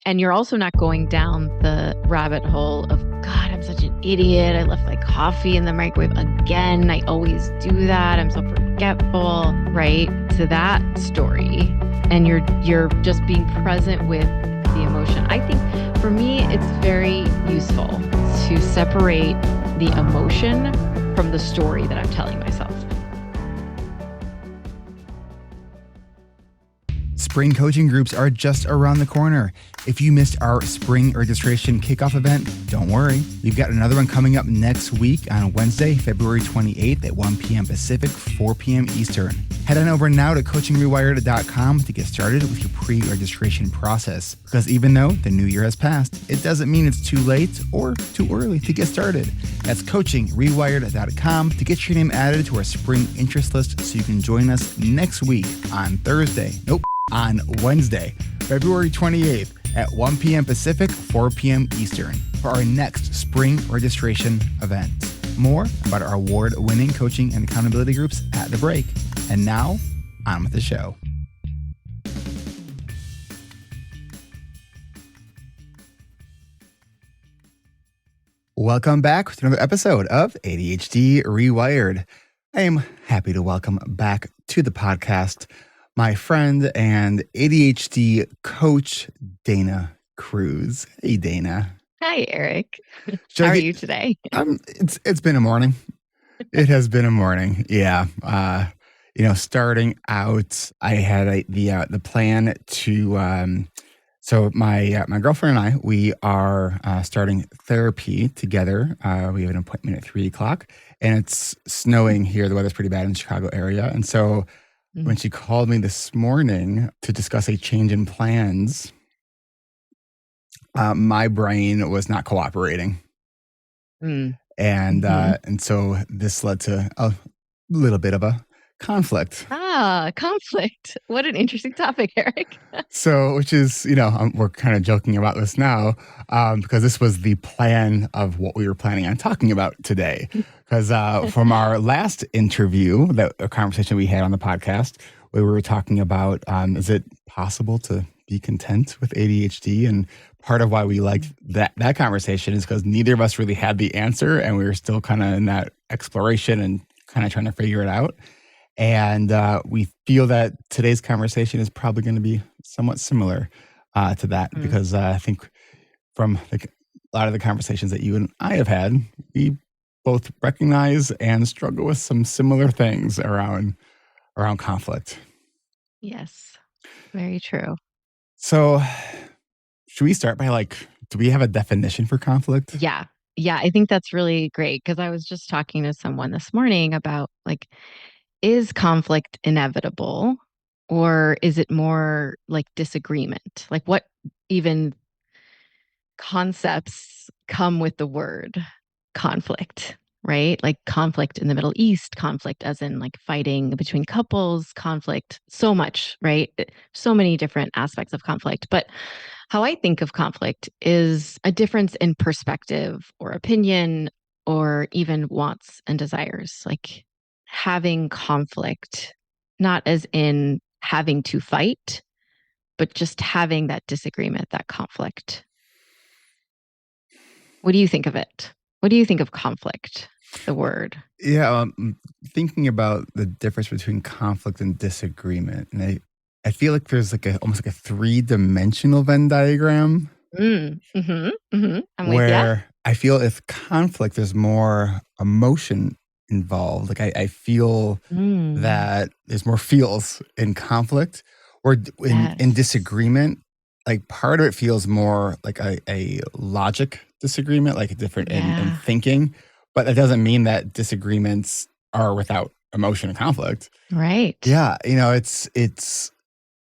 And you're also not going down the rabbit hole of, God, I'm such an idiot. I left my coffee in the microwave again. I always do that. I'm so forgetful, right? To that story. And you're just being present with the emotion. I think for me, it's very useful to separate the emotion from the story that I'm telling myself. Spring coaching groups are just around the corner. If you missed our spring registration kickoff event, don't worry. We've got another one coming up next week on Wednesday, February 28th at 1 p.m. Pacific, 4 p.m. Eastern. Head on over now to coachingrewired.com to get started with your pre-registration process. Because even though the new year has passed, it doesn't mean it's too late or too early to get started. That's coachingrewired.com to get your name added to our spring interest list so you can join us next week on Wednesday, February 28th at 1 p.m. Pacific, 4 p.m. Eastern for our next spring registration event. More about our award-winning coaching and accountability groups at the break. And now, on with the show. Welcome back to another episode of ADHD reWired. I am happy to welcome back to the podcast my friend and ADHD coach, Dana Cruz. Hey, Dana. Hi, Eric. How are you today? It's been a morning. It has been a morning. Yeah. Starting out, I had the plan to. So my girlfriend and I, we are starting therapy together. We have an appointment at 3:00, and it's snowing here. The weather's pretty bad in the Chicago area, and so when she called me this morning to discuss a change in plans, my brain was not cooperating. And so this led to a little bit of a conflict. Conflict. What an interesting topic, Eric. So, which is, we're kind of joking about this now because this was the plan of what we were planning on talking about today. Because from our last interview, a conversation we had on the podcast, we were talking about, is it possible to be content with ADHD? And part of why we liked that conversation is because neither of us really had the answer, and we were still kind of in that exploration and kind of trying to figure it out. And we feel that today's conversation is probably going to be somewhat similar to that, because I think from a lot of the conversations that you and I have had, we both recognize and struggle with some similar things around conflict. Yes, very true. So should we start by do we have a definition for conflict? Yeah, I think that's really great, because I was just talking to someone this morning about is conflict inevitable, or is it more like disagreement? Like, what even concepts come with the word conflict, right? Like conflict in the Middle East, conflict as in fighting between couples, conflict, so much, right? So many different aspects of conflict. But how I think of conflict is a difference in perspective or opinion, or even wants and desires. Like having conflict, not as in having to fight, but just having that disagreement, that conflict. What do you think of it? What do you think of conflict, the word? Yeah, thinking about the difference between conflict and disagreement, and I feel like there's almost like a 3-dimensional Venn diagram. I'm where I feel if conflict, there's more emotion involved. I feel that there's more feels in conflict, or in disagreement. Part of it feels more like a logic disagreement, like a different in thinking, but that doesn't mean that disagreements are without emotion and conflict. Right. Yeah. It's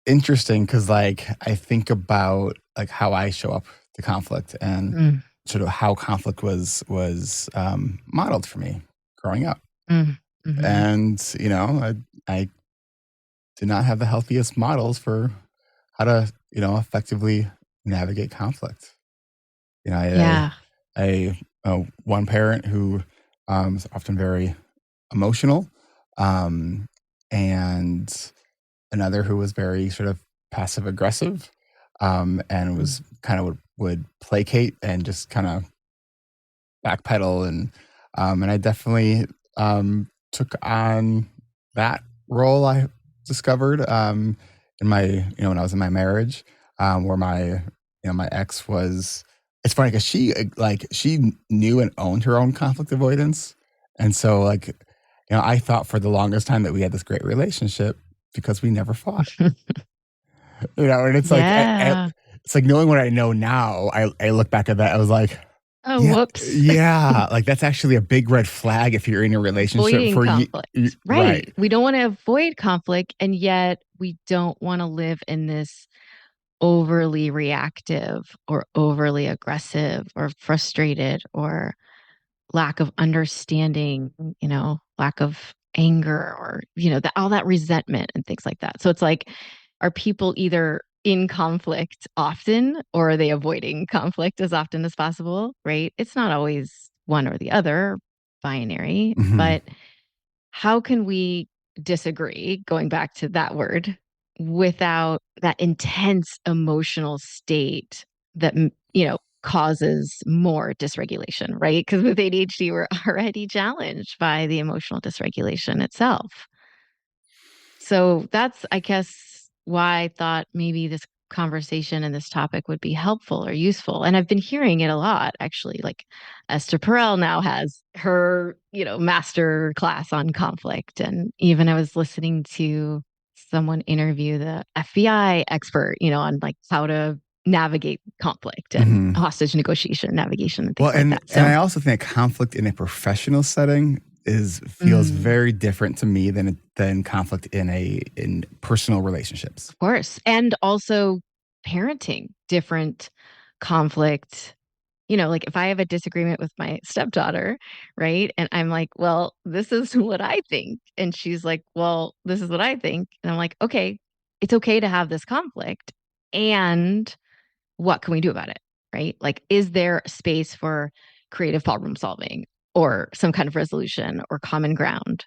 interesting because I think about how I show up to conflict and sort of how conflict was modeled for me growing up. And, I did not have the healthiest models for how to, effectively navigate conflict. I one parent who is often very emotional, and another who was very sort of passive aggressive, and was kind of would placate and just kind of backpedal, and I definitely took on that role. I discovered in my when I was in my marriage, where my ex was. It's funny because she knew and owned her own conflict avoidance, and so I thought for the longest time that we had this great relationship because we never fought. And it's like Yeah. it's like knowing what I know now. I look back at that. I was like, Oh, yeah, whoops. yeah. Like that's actually a big red flag if you're in a relationship Avoiding for you. conflict. Right. Right. We don't want to avoid conflict, and yet we don't want to live in this overly reactive or overly aggressive or frustrated or lack of understanding, lack of anger or, all that resentment and things like that. So it's like, are people either in conflict often or are they avoiding conflict as often as possible? Right. It's not always one or the other, binary, Hmm. but how can we disagree, going back to that word, without that intense emotional state that, causes more dysregulation, right? Because with ADHD, we're already challenged by the emotional dysregulation itself. So that's, I guess, why I thought maybe this conversation and this topic would be helpful or useful. And I've been hearing it a lot, actually. Like Esther Perel now has her, master class on conflict. And even I was listening to someone interview the FBI expert, on like how to navigate conflict and Hmm. hostage negotiation, navigation, and Well, things like that. and So, I also think conflict in a professional setting is feels mm, very different to me than conflict in personal relationships. of course. And also parenting, different conflict. Like if I have a disagreement with my stepdaughter, right? And I'm like, well, this is what I think. And she's like, well, this is what I think. And I'm like, okay, it's okay to have this conflict. And what can we do about it? Right? Like, is there space for creative problem solving or some kind of resolution or common ground?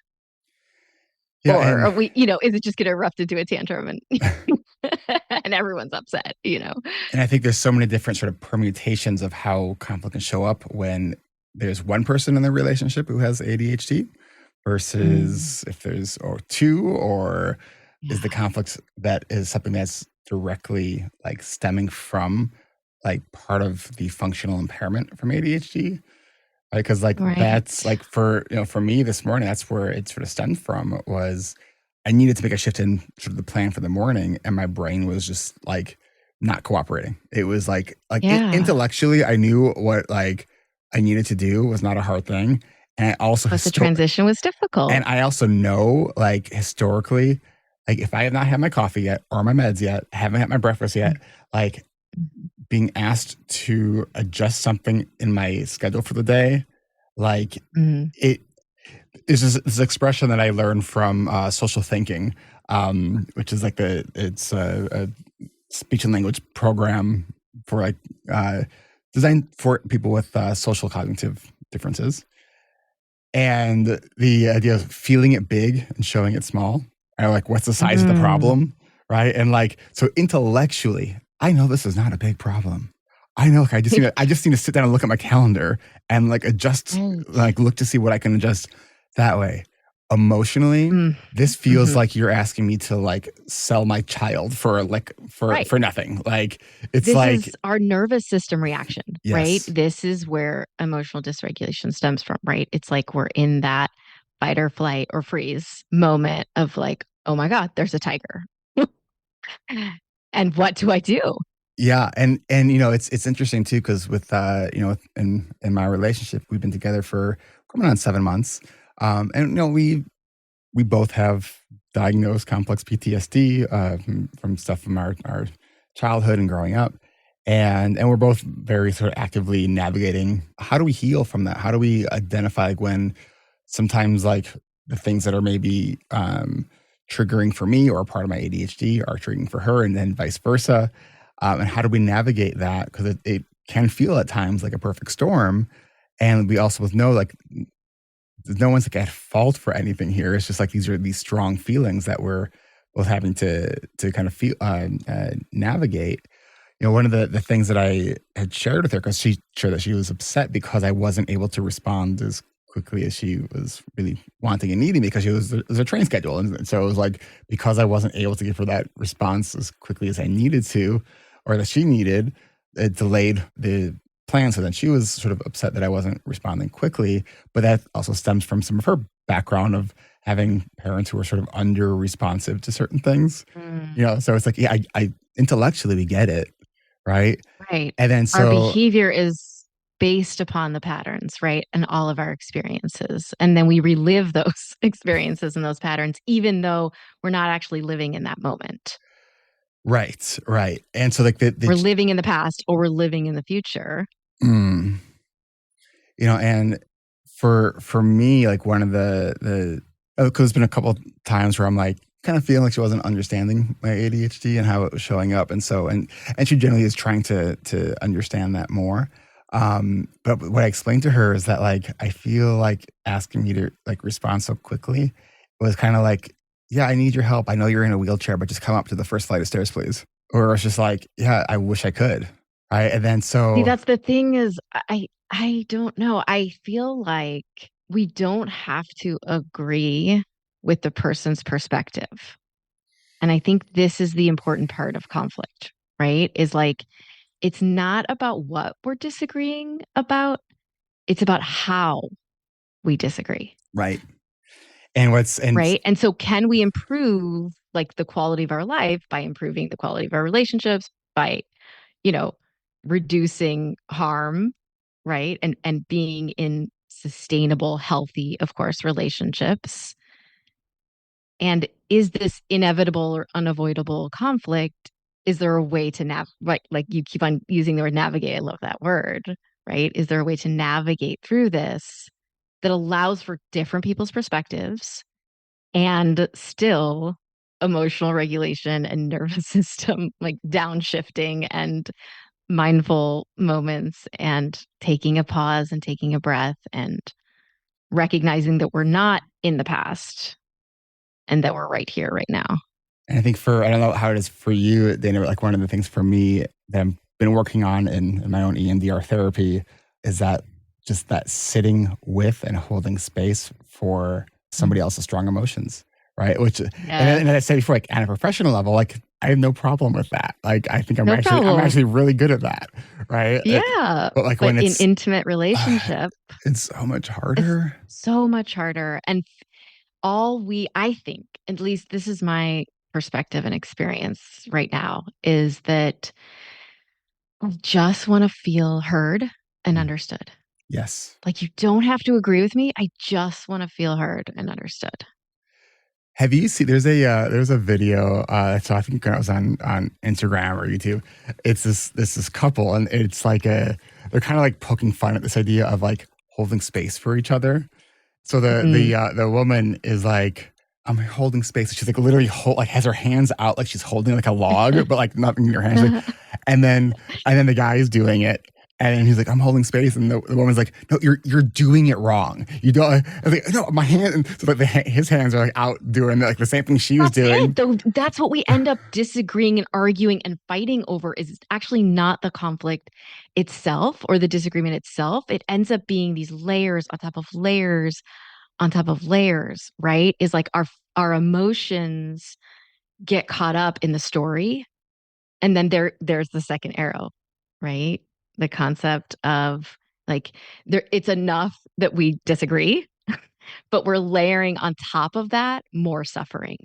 Yeah, Or and are we, is it just going to erupt into a tantrum and and everyone's upset? And I think there's so many different sort of permutations of how conflict can show up when there's one person in the relationship who has ADHD Mm, versus if there's or two, or is the yeah. conflict that is something that's directly like stemming from like part of the functional impairment from ADHD. Right, because like that's Right. like for me this morning, that's where it sort of stemmed from was I needed to make a shift in sort of the plan for the morning, and my brain was just like not cooperating. It was Yeah. intellectually, I knew what like I needed to do was not a hard thing, and But the transition was difficult. I also know like historically, like if I have not had my coffee yet or my meds yet, haven't had my breakfast Mm, yet, like mhm. being asked to adjust something in my schedule for the day, like Mm. it is this expression that I learned from social thinking, which is like it's a speech and language program for like uh, designed for people with social cognitive differences. And the idea of feeling it big and showing it small, or like what's the size of the Mm. problem, right? And like so intellectually, I know this is not a big problem. I know like, I just need to sit down and look at my calendar and like adjust, Right. like look to see what I can adjust that way. Emotionally, Mm. this feels Mhm. like you're asking me to like sell my child for like Right. for nothing. Like it's This like is our nervous system reaction, right? yes. This is where emotional dysregulation stems from, right? It's like we're in that fight or flight or freeze moment of like, oh my God, there's a tiger. And what do I do? Yeah, and it's interesting too because with in my relationship we've been together for coming on 7 months, and we both have diagnosed complex PTSD from stuff from our childhood and growing up, and we're both very sort of actively navigating how do we heal from that? How do we identify like, when sometimes like the things that are maybe triggering for me or part of my ADHD are triggering for her, and then vice versa. And how do we navigate that? Because it can feel at times like a perfect storm. And we also know like no one's like at fault for anything here. It's just like these are these strong feelings that we're both having to kind of feel navigate. one of the things that I had shared with her, because she shared that she was upset because I wasn't able to respond as quickly as she was really wanting and needing, because it was a train schedule. And so it was like, because I wasn't able to give her that response as quickly as I needed to, or that she needed, it delayed the plan. So then she was sort of upset that I wasn't responding quickly. But that also stems from some of her background of having parents who were sort of under responsive to certain things. Mm. So it's like, yeah, I intellectually we get it, right? Right. And then Our so behavior is based upon the patterns, right? And all of our experiences. And then we relive those experiences and those patterns, even though we're not actually living in that moment. right, right. And so like We're living in the past or we're living in the future. mm, and for me, like one of the because there's been a couple times where I'm like kind of feeling like she wasn't understanding my ADHD and how it was showing up, and so and she generally is trying to understand that more. But what I explained to her is that like I feel like asking me to like respond so quickly was kind of like, yeah, I need your help. I know you're in a wheelchair, but just come up to the first flight of stairs, please. Or it's just like, yeah, I wish I could. Right. And then See, so that's the thing is I don't know. I feel like we don't have to agree with the person's perspective. And I think this is the important part of conflict, right? Is like it's not about what we're disagreeing about, it's about how we disagree, right. And right? And so can we improve like the quality of our life by improving the quality of our relationships by, you know, reducing harm, right? And being in sustainable, healthy, of course, relationships. And is this inevitable or unavoidable conflict? Is there a way to like you keep on using the word navigate? I love that word, right? Is there a way to navigate through this that allows for different people's perspectives and still emotional regulation and nervous system like downshifting and mindful moments and taking a pause and taking a breath and recognizing that we're not in the past and that we're right here, right now. And I think I don't know how it is for you, Dana, but like one of the things for me that I've been working on in my own EMDR therapy is that just that sitting with and holding space for somebody Mm. else's strong emotions, right? And Yes. I said before, like on a professional level, like I have no problem with that. Like I think No I'm problem. actually really good at that, right? Yeah. But like But when in intimate relationship, it's so much it's harder. so much harder. And I think, at least this is my perspective and experience right now, is that I just want to feel heard and Mm. understood. Yes. Like, you don't have to agree with me. I just want to feel heard and understood. Have you seen? There's a video. So I think it was on Instagram or YouTube. It's this couple, and it's like they're kind of like poking fun at this idea of like holding space for each other. So Mm. the woman is like, I'm holding space. She's like literally like has her hands out like she's holding like a log, but like nothing in her hands. Like, and then the guy is doing it. And then he's like, I'm holding space. And the woman's like, no, you're doing it wrong. You don't. I was like, no, my hand. And so like his hands are like out doing like the same thing she was That's it, doing. though. That's what we end up disagreeing and arguing and fighting over is actually not the conflict itself or the disagreement itself. It ends up being these layers on top of layers on top of layers, right? Is like our emotions get caught up in the story. And then there's the second arrow, right? The concept of like it's enough that we disagree, but we're layering on top of that more suffering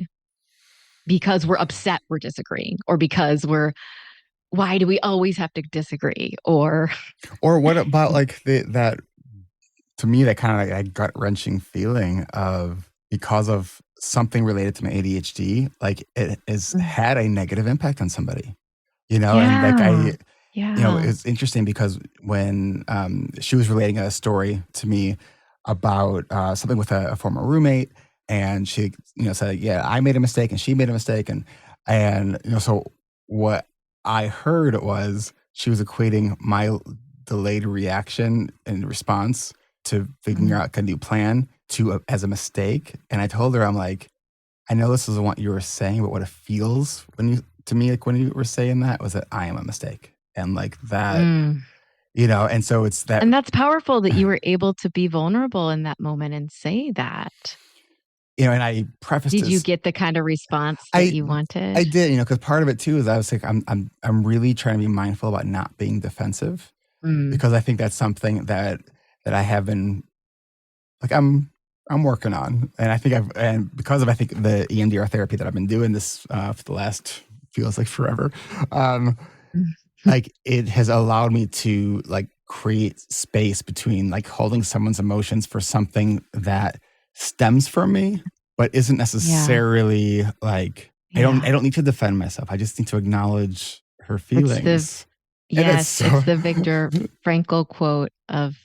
because we're upset we're disagreeing or because why do we always have to disagree or Or what about like that to me, that kind of like a gut wrenching feeling of because of something related to my ADHD, like it has had a negative impact on somebody, and like yeah, yeah. it's interesting because when she was relating a story to me about something with a former roommate, and she, said, yeah, I made a mistake and she made a mistake. And, so what I heard was she was equating my delayed reaction and response to figuring Mm. out a new plan as a mistake. And I told her, I'm like, I know this isn't what you were saying, but what it feels when you to me, like when you were saying that, was that I am a mistake. And like that, Mm. and so it's that, And that's powerful that you were able to be vulnerable in that moment and say that. and I prefaced Did you this. get the kind of response that I you I wanted? did, because part of it too is I was like, I'm really trying to be mindful about not being defensive, Mm. because I think that's something that I have been like I'm working on, and I think and because of I think the EMDR therapy that I've been doing this for the last feels like forever, um, like it has allowed me to like create space between like holding someone's emotions for something that stems from me but isn't Yeah. necessarily like I Yeah. don't need to defend myself. I just need to acknowledge her It's the feelings. And it's Yes, so it's the Viktor Frankl quote of,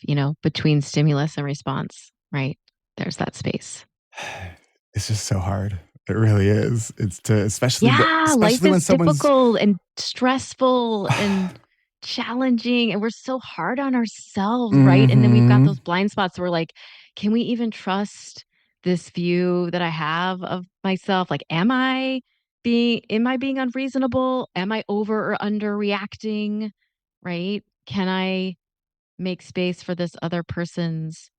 between stimulus and response, right? There's that space. it's just so hard. It really is. It's to Yeah, life especially when is someone's difficult and stressful and challenging, and we're so hard on ourselves, right? And then we've got hmm those blind spots where like, can we even trust this view that I have of myself? Like, am I being unreasonable? Am I over or under reacting? Right? Can I make space for this other person's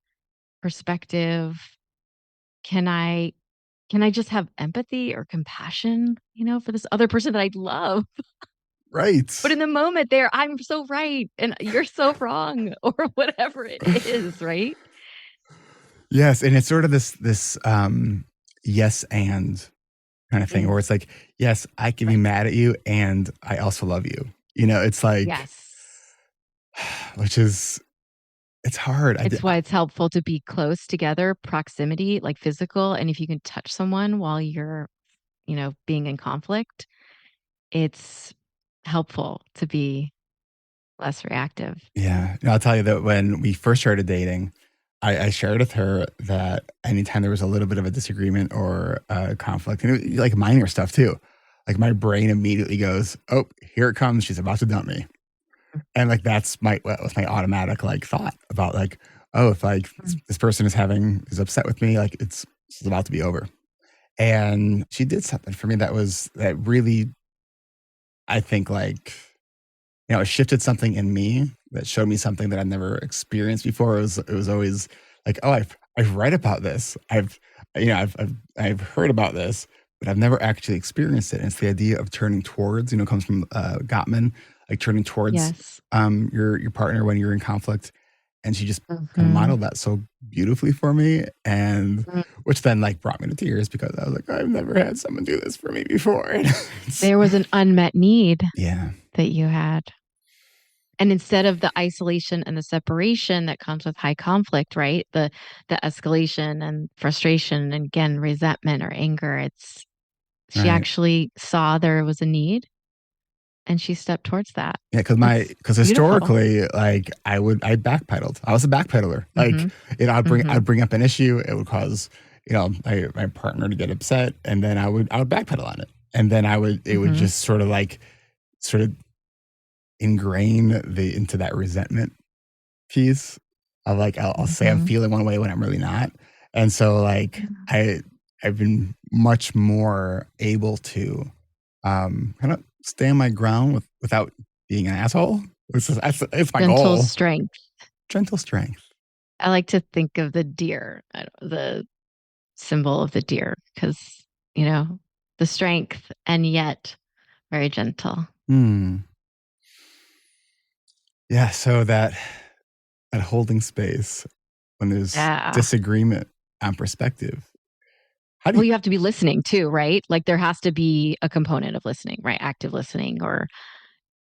perspective? Can I can I just have empathy or compassion, for this other person that I love? But right. in the moment there, I'm so right and you're so wrong or whatever it is, right? Yes, and it's sort of this yes and kind of thing Mm. where it's like, yes, I can be Right. mad at you and I also love you. It's like, Yes. which is it's hard. It's why it's helpful to be close together, proximity, like physical, and if you can touch someone while you're, being in conflict, it's helpful to be less reactive. Yeah, I'll tell you that when we first started dating, I shared with her that anytime there was a little bit of a disagreement or a conflict, and like minor stuff too, like my brain immediately goes, "Oh, here it comes. She's about to dump me." And like that's what was my automatic like thought about like, oh, if like Mhm. this person is upset with me, like it's about to be over. And she did something for me that really I think like it shifted something in me that showed me something that I'd never experienced before. It was always like, oh, I've read about this. I've heard about this, but I've never actually experienced it. And it's the idea of turning towards, comes from Gottman, like turning towards Yes. your partner when you're in conflict. And she just kind of Mhm. modeled that so beautifully for me, and Mm. which then like brought me to tears because I was like, I've never had someone do this for me before. And There was an unmet need yeah, that you had. And instead of the isolation and the separation that comes with high conflict, right? The escalation and frustration and again resentment or anger, she right. actually saw there was a need and she stepped towards that. Yeah, That's because beautiful. historically, like I backpedaled. I was a backpedaler. Like, Mhm. Mhm. I'd bring up an issue, it would cause, my partner to get upset, and then I would backpedal on it. And then it would Mhm. just sort of like sort of ingrain the into that resentment piece of like I'll say I'm Mhm. feeling one way when I'm really not. And so like I've been much more able to kind of stay on my ground without being an asshole. It's my Gentle goal. strength. Gentle strength. I like to think of the deer, the symbol of the deer, because, you know, the strength and yet very gentle. Hmm. Yeah. So that holding space when there's Yeah. disagreement on perspective. How do Well, you? you have to be listening too, right? Like there has to be a component of listening, right? Active listening or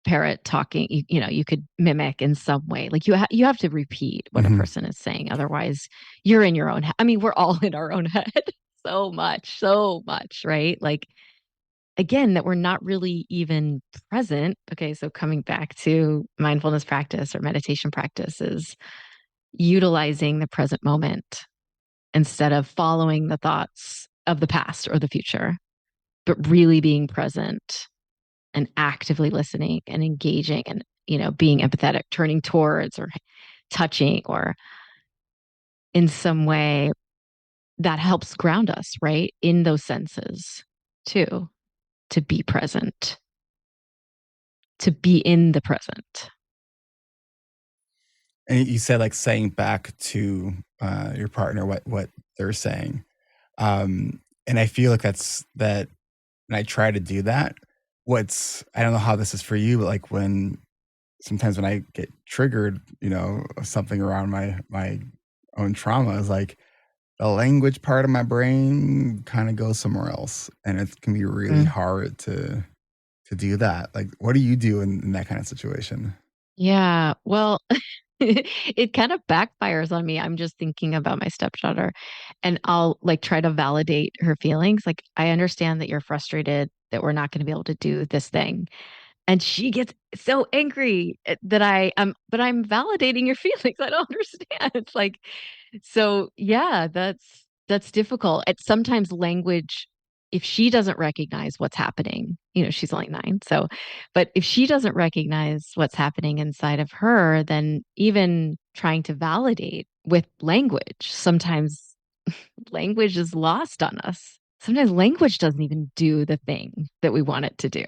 parrot talking. You could mimic in some way. Like you have to repeat what a Mhm. person is saying. Otherwise, you're in your own head. I mean, we're all in our own head so much, right? Like again, that we're not really even present. Okay, so coming back to mindfulness practice or meditation practice is utilizing the present moment instead of following the thoughts of the past or the future, but really being present and actively listening and engaging and, being empathetic, turning towards or touching or in some way that helps ground us, right? In those senses too, to be present. to be in the present. And you said like saying back to your partner what they're saying. And I feel like that's that and I try to do that. I don't know how this is for you, but like sometimes when I get triggered, something around my own trauma is like the language part of my brain kind of goes somewhere else, and it can be really Mm. hard to do that. Like, what do you do in that kind of situation? Yeah. Well, it kind of backfires on me. I'm just thinking about my stepdaughter and I'll like try to validate her feelings. Like, I understand that you're frustrated that we're not going to be able to do this thing. And she gets so angry that but I'm validating your feelings. I don't understand. It's like, so yeah, that's difficult. It's sometimes language, if she doesn't recognize what's happening, she's only 9. So, but if she doesn't recognize what's happening inside of her, then even trying to validate with language, sometimes language is lost on us. Sometimes language doesn't even do the thing that we want it to do.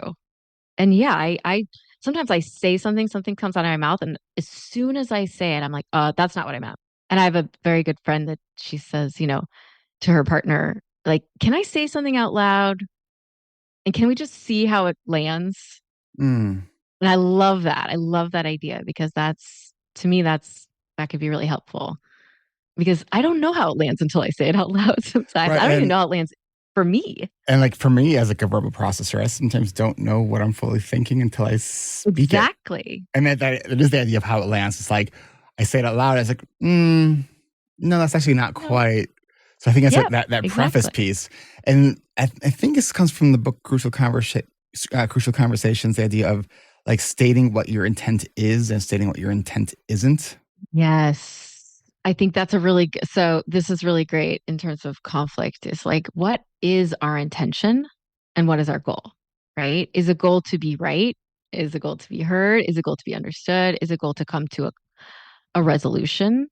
And yeah, I sometimes I say something comes out of my mouth, and as soon as I say it, I'm like, that's not what I meant. And I have a very good friend that she says, to her partner, like, can I say something out loud? And can we just see how it lands? Mm. And I love that. I love that idea because to me, that could be really helpful because I don't know how it lands until I say it out loud sometimes. Right. I don't even know how it lands for me. And like for me as like a verbal processor, I sometimes don't know what I'm fully thinking until I speak it. Exactly. And that is the idea of how it lands. It's like I say it out loud. It's like, no, that's actually not No. quite. So I think that's Yeah, that preface exactly. piece, and I think this comes from the book Crucial Conversations. The idea of like stating what your intent is and stating what your intent isn't. Yes. I think that's so this is really great in terms of conflict. Is like, what is our intention and what is our goal? Right? Is a goal to be right? Is a goal to be heard? Is a goal to be understood? Is a goal to come to a resolution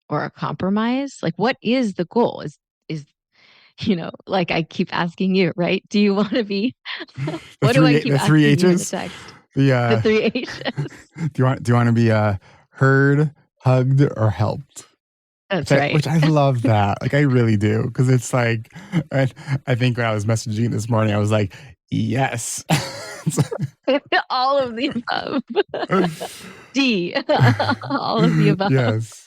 or a compromise? Like, what is the goal? Is, like I keep asking you, right? Do you want to be, what do I keep The three asking you in the H's. text? The The three H's. do you want to be heard, hugged, or helped? That's right. Which I love that. Like I really do because it's like I, I think when I was messaging this morning, I was like, yes. All of the above. D, all of the above. Yes.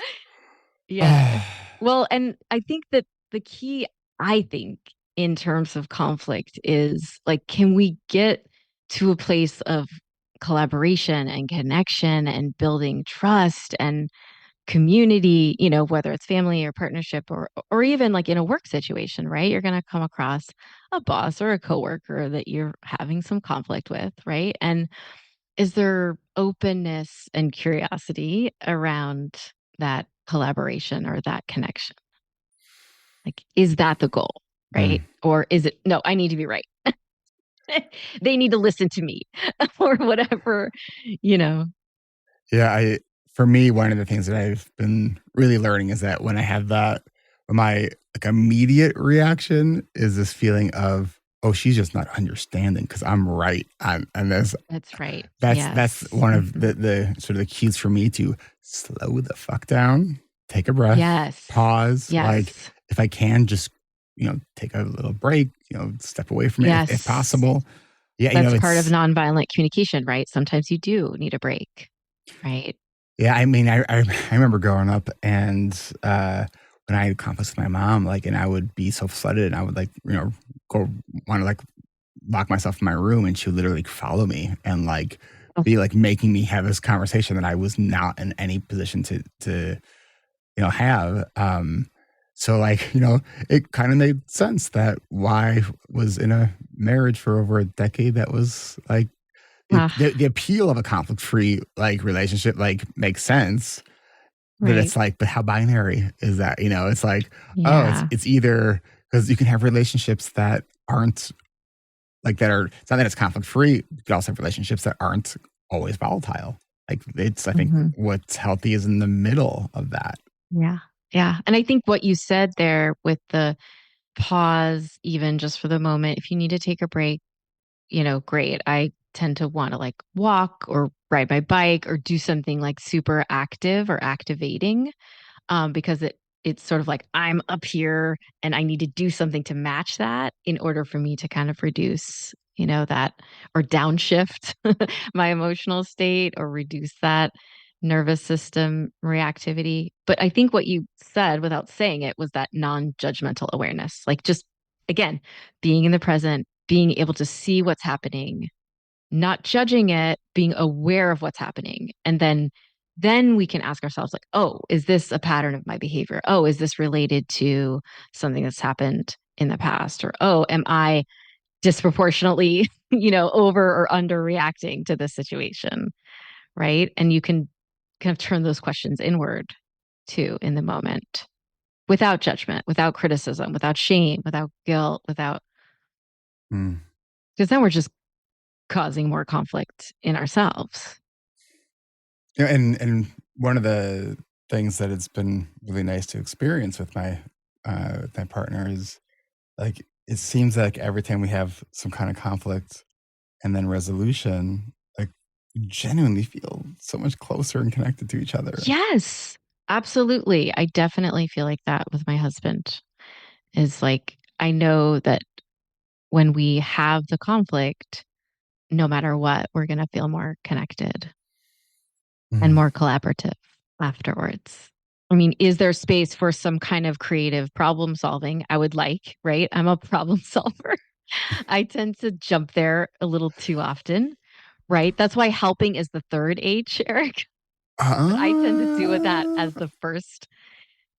Yes. Well, and I think that the key, I think, in terms of conflict is like, can we get to a place of collaboration and connection and building trust and community, whether it's family or partnership or even like in a work situation, right? You're going to come across a boss or a coworker that you're having some conflict with, right? And is there openness and curiosity around that collaboration or that connection? Like, is that the goal, right? Mm. Or is it, no, I need to be right. They need to listen to me or whatever, you know. Yeah, for me, one of the things that I've been really learning is that when I have that, my like immediate reaction is this feeling of, oh, she's just not understanding because I'm right. And That's right. that's Yes. one of Mhm. the sort of the keys for me to slow the fuck down, take a breath, Yes. pause. Like Yes. if I can, just take a little break. Step away from it if Yes. possible. Yeah, That's part of it's nonviolent communication, right? Sometimes you do need a break, right? yeah. I mean, I remember growing up and when I had conflicts with my mom, like, and I would be so flooded, and I would like go want to like lock myself in my room, and she would literally follow me and like Oh, be like making me have this conversation that I was not in any position to have. So like, it kind of made sense that why I was in a marriage for over a decade that was like ah, the appeal of a conflict free like relationship like makes sense. But right. it's like, but how binary is that? It's like, oh, Yeah. it's either because you can have relationships that aren't like that are it's not that it's conflict free. You can also have relationships that aren't always volatile. Like it's I think Hmm. what's healthy is in the middle of that. Yeah. Yeah. And I think what you said there with the pause, even just for the moment, if you need to take a break, great. tend to want to like walk or ride my bike or do something like super active or activating, because it's sort of like I'm up here and I need to do something to match that in order for me to kind of reduce, that or downshift my emotional state or reduce that nervous system reactivity. But I think what you said without saying it was that non-judgmental awareness, like just again, being in the present, being able to see what's happening, not judging it, being aware of what's happening. And then we can ask ourselves like, "Oh, is this a pattern of my behavior? Oh, is this related to something that's happened in the past? Or oh, am I disproportionately, over or under reacting to this situation?" Right? And you can kind of turn those questions inward too in the moment without judgment, without criticism, without shame, without guilt, without Mm. because then we're just causing more conflict in ourselves. And one of the things that it's been really nice to experience with my partner is like it seems like every time we have some kind of conflict and then resolution, like we genuinely feel so much closer and connected to each other. Yes, absolutely. I definitely feel like that with my husband. Is like, I know that when we have the conflict, no matter what, we're going to feel more connected and Mm. more collaborative afterwards. I mean, is there space for some kind of creative problem solving? I would like, right? I'm a problem solver. I tend to jump there a little too often, right? That's why helping is the third H, Eric. But I tend to do with that Uh, as the first,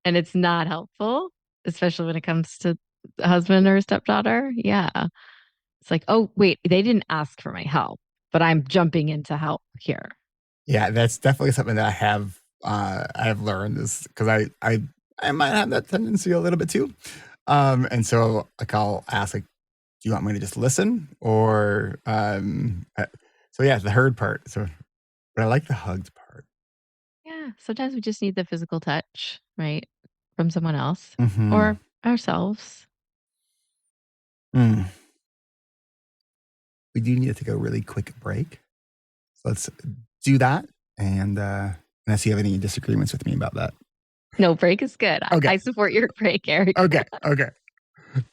and it's not helpful, especially when it comes to a husband or a stepdaughter. Yeah. It's like, oh, wait, they didn't ask for my help, but I'm jumping in to help here. yeah, that's definitely something that I have learned is because I might have that tendency a little bit too. And so like I'll ask like, do you want me to just listen or so yeah, the heard part. So but I like the hugged part. Yeah. Sometimes we just need the physical touch, right? From someone else Hmm. or ourselves. Mm. We do need to take a really quick break. So let's do that. Unless you have any disagreements with me about that. No, break is good. Okay. I support your break, Eric. Okay. Okay.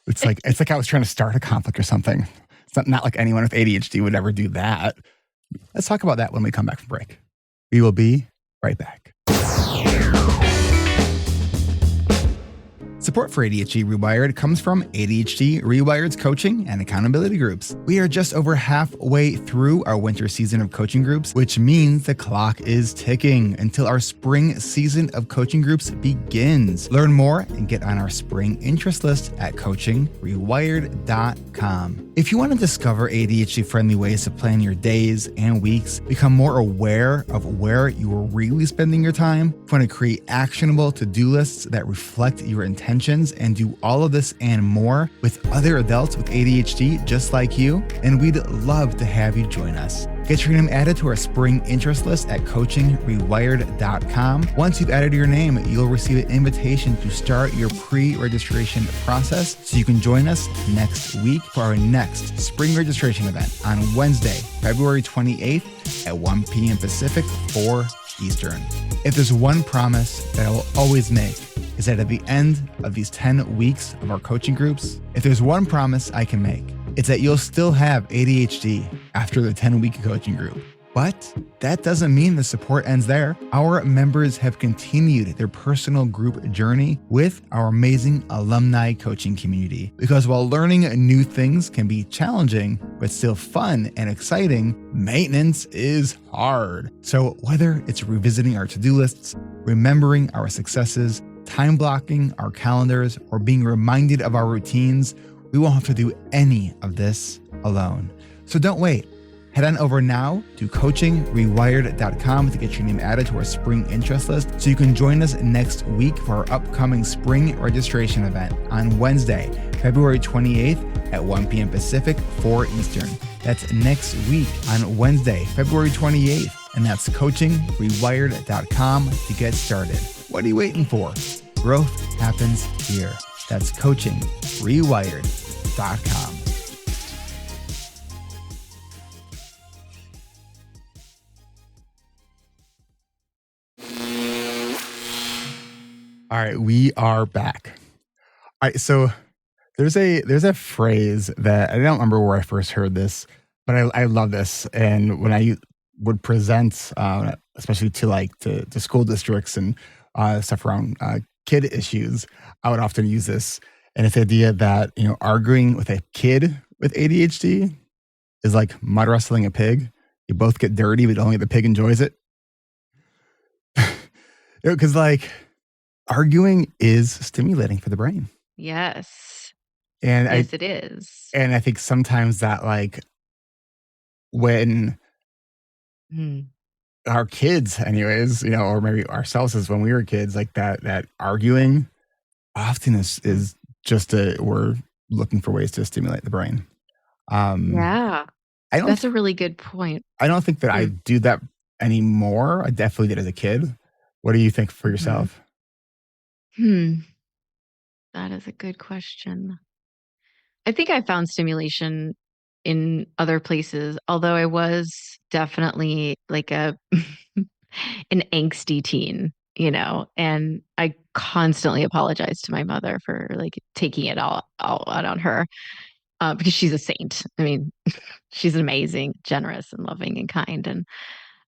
It's like I was trying to start a conflict or something. It's not like anyone with ADHD would ever do that. Let's talk about that when we come back from break. We will be right back. Support for ADHD Rewired comes from ADHD Rewired's coaching and accountability groups. We are just over halfway through our winter season of coaching groups, which means the clock is ticking until our spring season of coaching groups begins. Learn more and get on our spring interest list at coachingrewired.com. If you want to discover ADHD-friendly ways to plan your days and weeks, become more aware of where you are really spending your time, if you want to create actionable to-do lists that reflect your intentions, and do all of this and more with other adults with ADHD just like you, and we'd love to have you join us. Get your name added to our spring interest list at coachingrewired.com. Once you've added your name, you'll receive an invitation to start your pre-registration process so you can join us next week for our next spring registration event on Wednesday, February 28th at 1 p.m. Pacific, 4 Eastern. If there's one promise that I will always make, is that at the end of these 10 weeks of our coaching groups, if there's one promise I can make, it's that you'll still have ADHD after the 10-week coaching group. But that doesn't mean the support ends there. Our members have continued their personal group journey with our amazing alumni coaching community. Because while learning new things can be challenging, but still fun and exciting, maintenance is hard. So whether it's revisiting our to-do lists, remembering our successes, time blocking our calendars, or being reminded of our routines, we won't have to do any of this alone. So don't wait. Head on over now to coachingrewired.com to get your name added to our spring interest list so you can join us next week for our upcoming spring registration event on Wednesday, February 28th at 1 p.m. Pacific, 4 Eastern. That's next week on Wednesday, February 28th, and that's coachingrewired.com to get started. What are you waiting for? Growth happens here. That's coachingrewired.com. All right, we are back. All right, so there's a phrase that I don't remember where I first heard this, but I love this. And when I would present, especially to to school districts and stuff around kid issues, I would often use this. And it's the idea that arguing with a kid with ADHD is like mud wrestling a pig. You both get dirty, but only the pig enjoys it. Because arguing is stimulating for the brain. Yes. And I Yes, it is. and I think sometimes that when Mm, our kids anyways, or maybe ourselves as when we were kids, like that arguing often is mm. is just a we're looking for ways to stimulate the brain. Um Yeah, I don't that's a really good point. I don't think that I Mm, do that anymore. I definitely did as a kid. What do you think for mhm. yourself? Hmm, that is a good question. I think I found stimulation in other places, although I was definitely like a an angsty teen, and I constantly apologized to my mother for like taking it all out on her, because she's a saint. I mean, she's amazing, generous and loving and kind and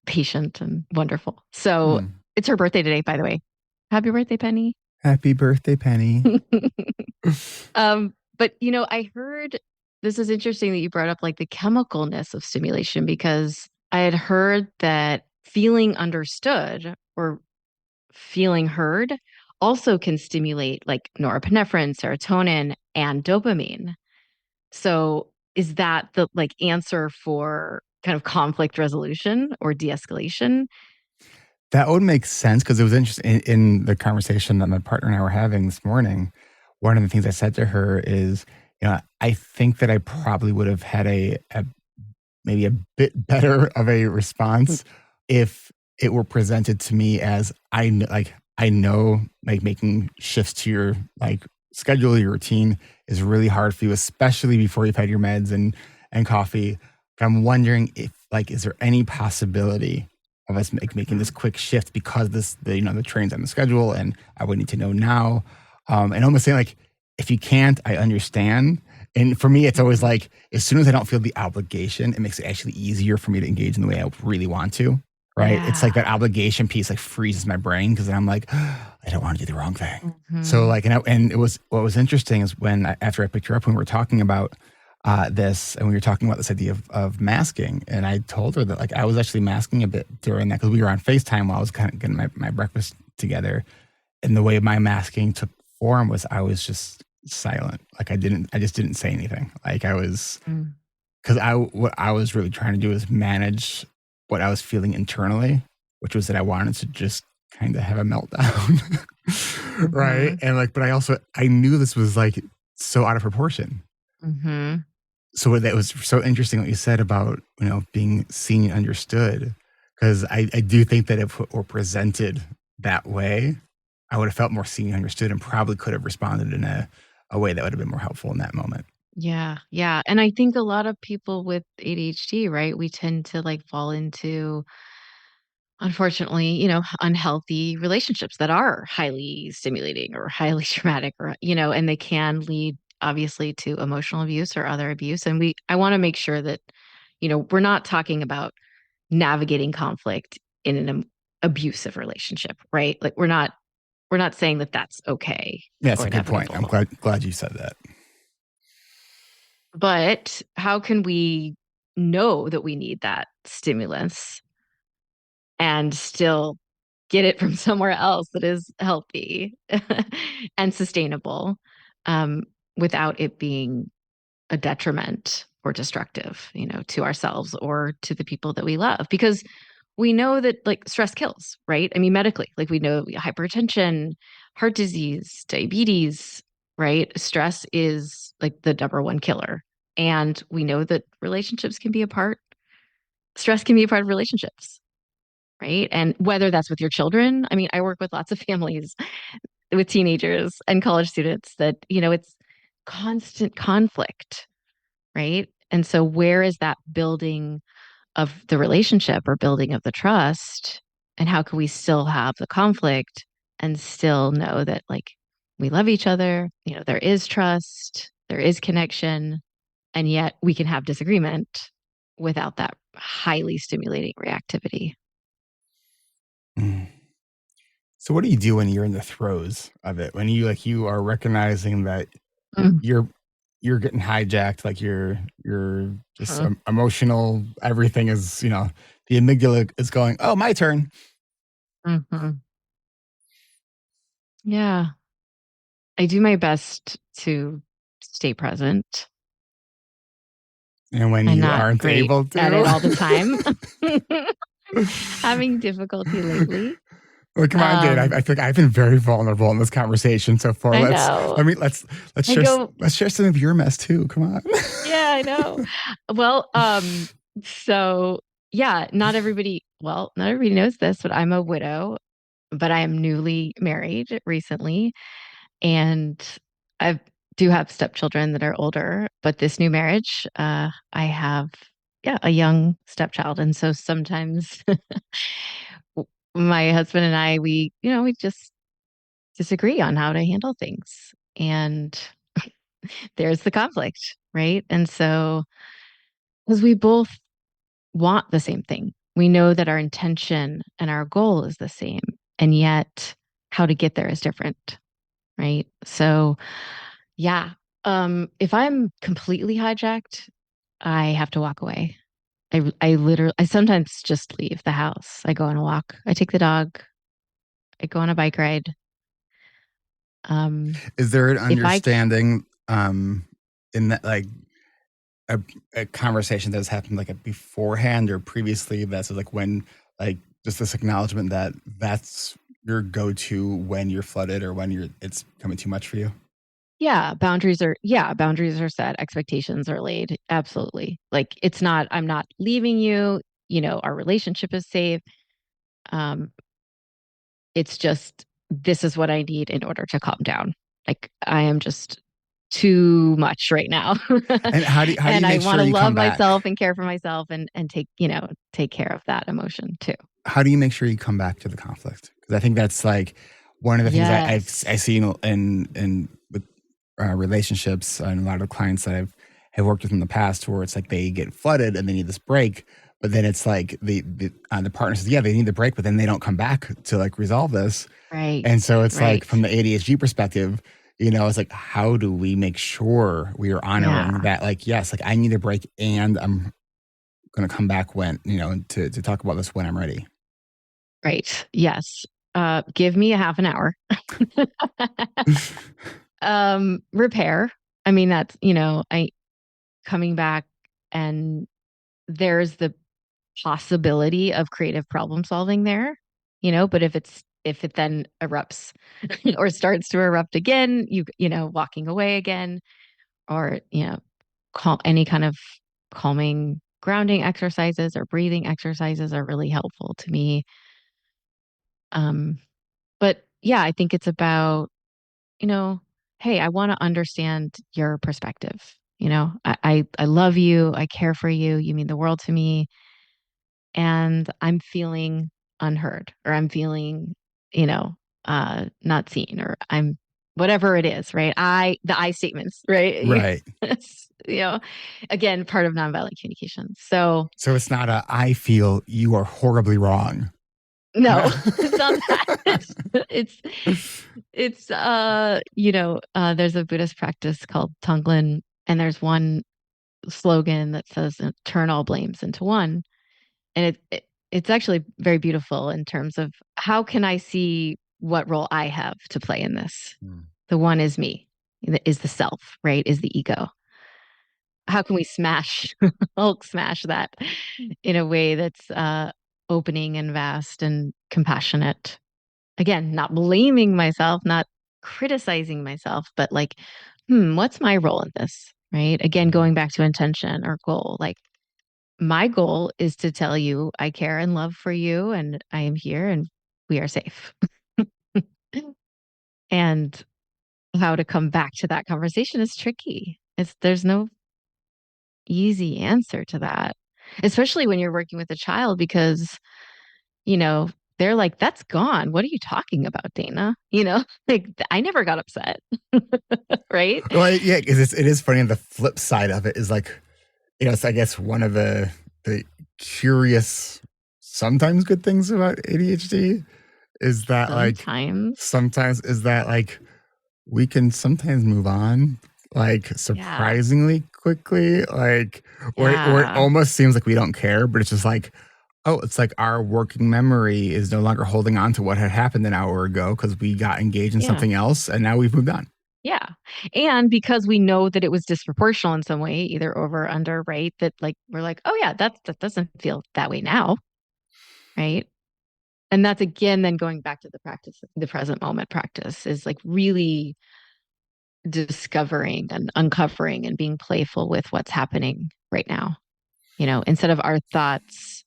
patient and wonderful. So Hmm. it's her birthday today, by the way. Happy birthday, Penny. Happy birthday, Penny. But I heard this is interesting that you brought up like the chemicalness of stimulation because I had heard that feeling understood or feeling heard also can stimulate like norepinephrine, serotonin, and dopamine. So is that the like answer for kind of conflict resolution or de-escalation? That would make sense because it was interesting in the conversation that my partner and I were having this morning. One of the things I said to her is, I think that I probably would have had a maybe a bit better of a Mm, response if it were presented to me as I know like making shifts to your schedule, your routine is really hard for you, especially before you've had your meds and coffee. But I'm wondering if is there any possibility of us making this mhm, quick shift because the train's on the schedule and I would need to know now. And almost saying if you can't, I understand. And for me, it's always mhm. as soon as I don't feel the obligation, it makes it actually easier for me to engage in the way I really want to. Right. It's like Yeah. that obligation piece freezes my brain because then I'm like, I don't want to do the wrong thing. So Mhm. and it was what was interesting is after I picked her up when we were talking about this and we were talking about this idea of masking, and I told her that I was actually masking a bit during that because we were on FaceTime while I was kind of getting my breakfast together, and the way my masking took form was I was just silent. I just didn't say anything. I was Mm. because what I was really trying to do is manage what I was feeling internally, which was that I wanted to just kind of have a meltdown. Right. Mhm. And but I knew this was so out of proportion. Mhm. So that was so interesting what you said about, being seen and understood. Because I do think that if it were presented that way, I would have felt more seen and understood and probably could have responded in a way that would have been more helpful in that moment. Yeah, yeah, and I think a lot of people with ADHD, right, we tend to, like, fall into, unfortunately, unhealthy relationships that are highly stimulating or highly traumatic or, and they can lead, obviously, to emotional abuse or other abuse, and I wanna make sure that, we're not talking about navigating conflict in an abusive relationship, right? Like, we're not saying that that's okay Yeah, that's or a good point. I'm inevitable. glad you said that. But how can we know that we need that stimulus and still get it from somewhere else that is healthy and sustainable, um, without it being a detriment or destructive, to ourselves or to the people that we love? Because we know that like stress kills, right? I mean, medically, like we know hypertension, heart disease, diabetes, right? Stress is like the number one killer. And we know that relationships can be a part, stress can be a part of relationships, right? And whether that's with your children, I mean, I work with lots of families with teenagers and college students that, it's constant conflict, right? And so where is that building of the relationship or building of the trust? And how can we still have the conflict and still know that like we love each other, there is trust, there is connection, and yet we can have disagreement without that highly stimulating reactivity. Mm. So what do you do when you're in the throes of it? When you are recognizing that Mhm. you're you're getting hijacked, like you're just emotional, everything is, the amygdala is going, "Oh, my turn." Mhm. Yeah. I do my best to stay present. And when I'm you not aren't great able at it to, all the time. Having difficulty lately. well, come on, Jade. I Um, think I've been very vulnerable in this conversation so far. I know. Let's I share go, let's share some of your mess too. Come on. yeah, I know. Well, so yeah, not everybody knows this, but I'm a widow, but I am newly married recently, and I do have stepchildren that are older, but this new marriage, I have, yeah, a young stepchild. And so sometimes my husband and I, we just disagree on how to handle things. And there's the conflict, right? And so, because we both want the same thing, we know that our intention and our goal is the same, and yet how to get there is different, right? So, yeah, if I'm completely hijacked, I have to walk away. I sometimes just leave the house. I go on a walk. I take the dog. I go on a bike ride. Um, Is there an if I understanding in that, like, a, a conversation that has happened like a beforehand or previously, that's like when, like, just this acknowledgement that that's your go-to when you're flooded or when it's coming too much for you? boundaries are set, expectations are laid. Absolutely. Like it's not, I'm not leaving you, our relationship is safe. Um, it's just this is what I need in order to calm down. Like I am just too much right now. And how do And you I make want sure to you come love back? myself and care for myself and take care of that emotion too. How do you make sure you come back to the conflict? Because I think that's like one of the things I Yes. see in with relationships and a lot of clients that have worked with in the past, where it's like they get flooded and they need this break, but then it's like the partner says, yeah, they need the break, but then they don't come back to like resolve this. Right. And so it's like from Right. the ADHD perspective, it's like, how do we make sure we are honoring Yeah. that? Like, yes, like I need a break and I'm going to come back when, to talk about this when I'm ready. Right. Yes. Give me a half an hour. Repair. I mean, that's, I coming back and there's the possibility of creative problem solving there, but if it then erupts or starts to erupt again, walking away again or, call any kind of calming grounding exercises or breathing exercises are really helpful to me. Um, but yeah, I think it's about, you know, hey, I want to understand your perspective. I love you. I care for you. You mean the world to me. And I'm feeling unheard or I'm feeling, not seen or I'm whatever it is, right? The I statements, right? Right. you know, again, part of nonviolent communication. So So it's not a I feel you are horribly wrong. no, it's not that. It's there's a Buddhist practice called Tonglen, and there's one slogan that says turn all blames into one. And it's actually very beautiful in terms of how can I see what role I have to play in this? Mm. The one is me, is the self, right? Is the ego. How can we smash Hulk smash that in a way that's opening and vast and compassionate? Again, not blaming myself, not criticizing myself, but like, what's my role in this? Right. Again, Mm. going back to intention or goal, like my goal is to tell you I care and love for you and I am here and we are safe. And how to come back to that conversation is tricky. There's no easy answer to that, especially when you're working with a child because, you know, they're like, that's gone. What are you talking about, Dana? Like I never got upset. Right? Well, yeah, because it is funny. And the flip side of it is like, it's, I guess, one of the curious, sometimes good things about ADHD is that like Sometimes. sometimes is that like we can sometimes move on like Yeah. surprisingly quickly, like where it Yeah. almost seems like we don't care, but it's just like, oh, it's like our working memory is no longer holding on to what had happened an hour ago because we got engaged in Yeah. something else and now we've moved on. Yeah. And because we know that it was disproportional in some way, either over or under, right? That like we're like, oh yeah, that doesn't feel that way now, right? And that's again then going back to the practice, the present moment practice is like really discovering and uncovering and being playful with what's happening right now. Instead of our thoughts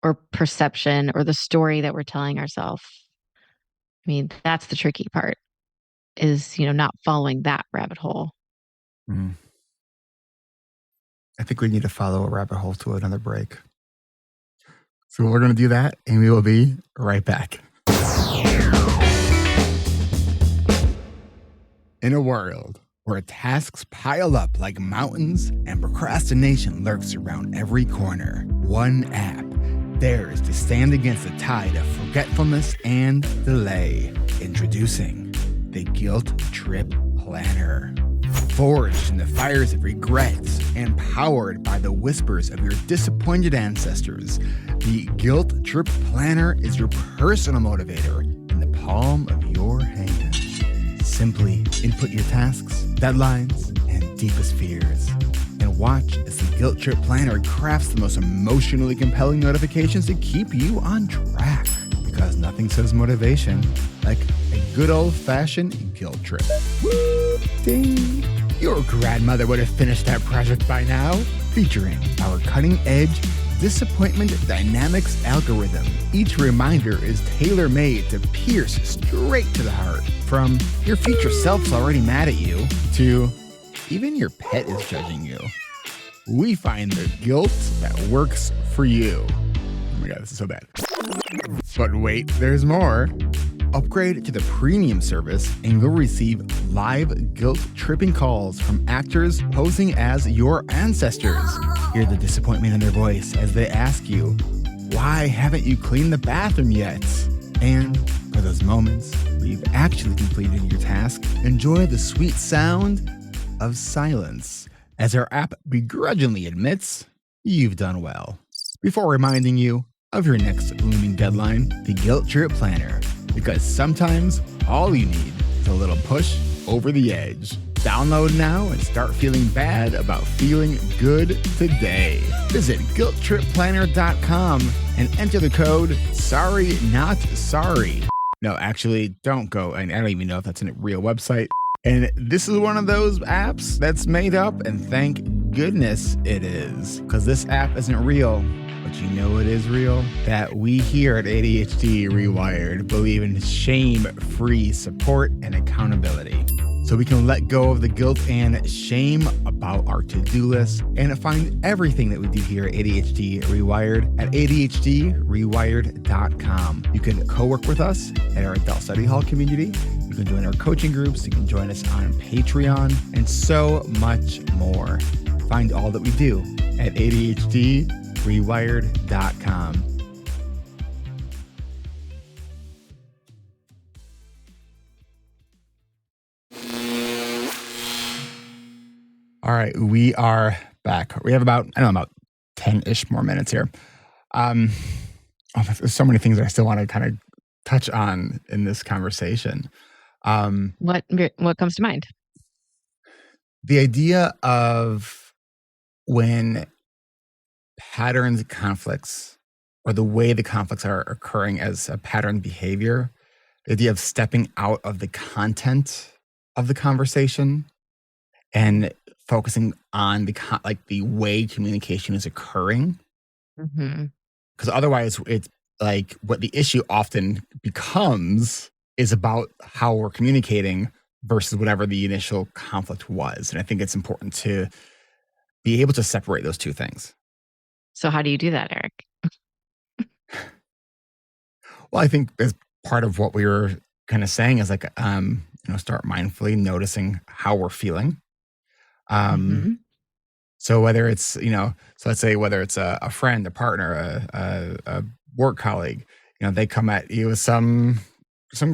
or perception or the story that we're telling ourselves. I mean, that's the tricky part is, not following that rabbit hole. Mm. I think we need to follow a rabbit hole to another break. So we're going to do that and we will be right back. In a world where tasks pile up like mountains and procrastination lurks around every corner, one app dares to stand against the tide of forgetfulness and delay. Introducing the Guilt Trip Planner. Forged in the fires of regret and powered by the whispers of your disappointed ancestors, the Guilt Trip Planner is your personal motivator in the palm of your hand. Simply input your tasks, deadlines, and deepest fears, and watch as the Guilt Trip Planner crafts the most emotionally compelling notifications to keep you on track. Because nothing says motivation like a good old-fashioned guilt trip. Woo! Ding! Your grandmother would have finished that project by now. Featuring our cutting-edge disappointment dynamics algorithm. Each reminder is tailor-made to pierce straight to the heart. From your future self's already mad at you to even your pet is judging you. We find the guilt that works for you. Oh my God, this is so bad. But wait, there's more. Upgrade to the premium service and you'll receive live guilt-tripping calls from actors posing as your ancestors. Hear the disappointment in their voice as they ask you, why haven't you cleaned the bathroom yet? And for those moments where you've actually completed your task, enjoy the sweet sound of silence as our app begrudgingly admits you've done well. Before reminding you of your next looming deadline, the Guilt Trip Planner. Because sometimes all you need is a little push over the edge. Download now and start feeling bad about feeling good today. Visit guilttripplanner.com and enter the code Sorry Not Sorry. No, actually, don't go. And I don't even know if that's a real website. And this is one of those apps that's made up, and thank goodness it is. Because this app isn't real. But you know it is real? That we here at ADHD reWired believe in shame-free support and accountability. So we can let go of the guilt and shame about our to-do list and find everything that we do here at ADHD reWired at ADHDrewired.com. You can co-work with us at our Adult Study Hall community. You can join our coaching groups. You can join us on Patreon and so much more. Find all that we do at ADHDrewired.com. All right, we are back. We have about 10-ish more minutes here. There's so many things that I still want to kind of touch on in this conversation. What comes to mind? The idea of when patterns, conflicts, or the way the conflicts are occurring as a pattern behavior, the idea of stepping out of the content of the conversation and focusing on the way communication is occurring. Because otherwise, it's like what the issue often becomes is about how we're communicating versus whatever the initial conflict was. And I think it's important to be able to separate those two things. So how do you do that, Eric? Well, I think as part of what we were kind of saying is like, start mindfully noticing how we're feeling. Um, Hmm. so whether it's, so let's say whether it's a friend, a partner, a work colleague, they come at you with some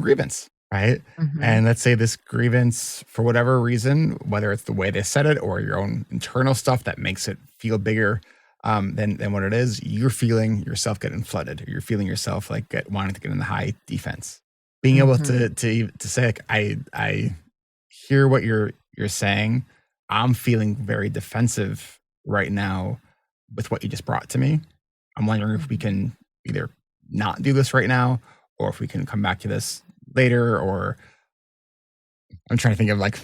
grievance, right? Hmm. And let's say this grievance, for whatever reason, whether it's the way they said it or your own internal stuff that makes it feel bigger than what it is, you're feeling yourself getting flooded. Or you're feeling yourself like wanting to get in the high defense. Being able Hmm. to say like I hear what you're saying. I'm feeling very defensive right now with what you just brought to me. I'm wondering if we Hmm. can either not do this right now or if we can come back to this later. Or I'm trying to think of like